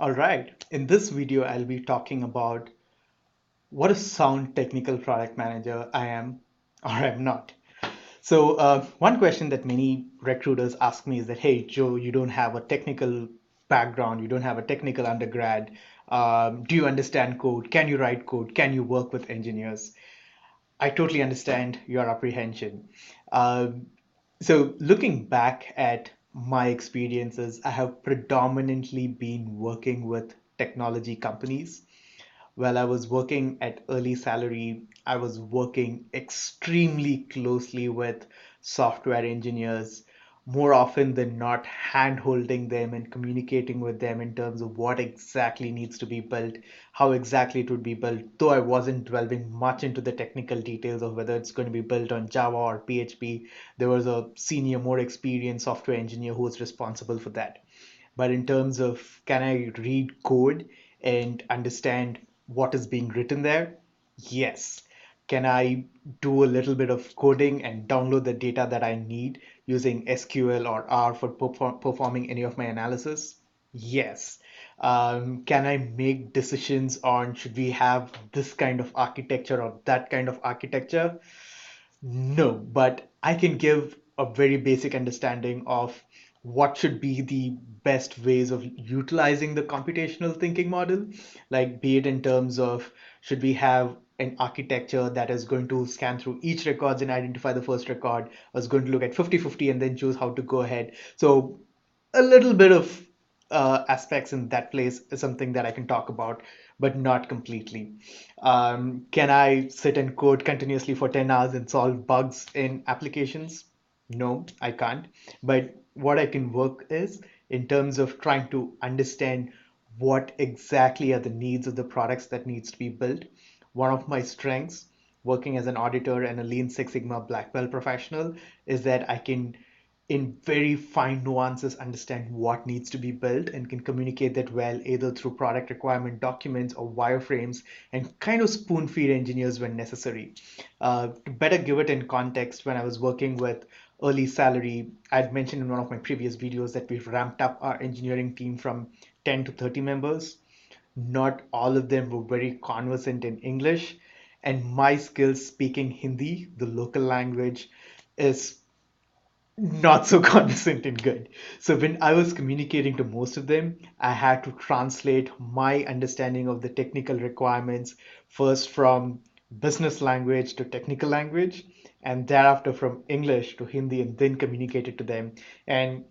All right, in this video, I'll be talking about what a sound technical product manager I am or am not. One question that many recruiters ask me is that, hey, Joe, you don't have a technical background, you don't have a technical undergrad. Do you understand code? Can you write code? Can you work with engineers? I totally understand your apprehension. Um, Looking back at my experiences, I have predominantly been working with technology companies. While I was working at early salary, I was working extremely closely with software engineers, more often than not, hand holding them and communicating with them in terms of what exactly needs to be built, how exactly it would be built, though I wasn't delving much into the technical details of whether it's going to be built on Java or PHP. There was a senior, more experienced software engineer who was responsible for that. But in terms of can I read code and understand what is being written there? Yes. Can I do a little bit of coding and download the data that I need using SQL or R for performing any of my analysis? Yes. Can I make decisions on should we have this kind of architecture or that kind of architecture? No, but I can give a very basic understanding of what should be the best ways of utilizing the computational thinking model, like be it in terms of should we have an architecture that is going to scan through each records and identify the first record, or is going to look at 50-50 and then choose how to go ahead. So a little bit of aspects in that place is something that I can talk about, but not completely. Can I sit and code continuously for 10 hours and solve bugs in applications? No, I can't. But what I can work is in terms of trying to understand what exactly are the needs of the products that needs to be built. One of my strengths working as an auditor and a Lean Six Sigma black belt professional is that I can in very fine nuances understand what needs to be built and can communicate that well either through product requirement documents or wireframes and kind of spoon feed engineers when necessary. To better give it in context, when I was working with early salary, I'd mentioned in one of my previous videos that we've ramped up our engineering team from 10 to 30 members. Not all of them were very conversant in English, and my skills speaking Hindi, the local language, is not so condescending and good. So when I was communicating to most of them, I had to translate my understanding of the technical requirements first from business language to technical language, and thereafter from English to Hindi, and then communicate it to them. And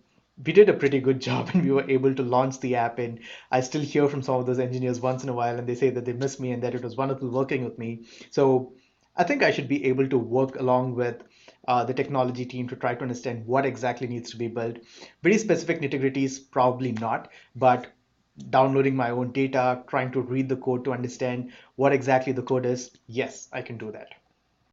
we did a pretty good job and we were able to launch the app. And I still hear from some of those engineers once in a while, and they say that they miss me and that it was wonderful working with me. So I think I should be able to work along with the technology team to try to understand what exactly needs to be built. Very specific nitty-gritties, probably not, but downloading my own data, trying to read the code to understand what exactly the code is, yes, I can do that.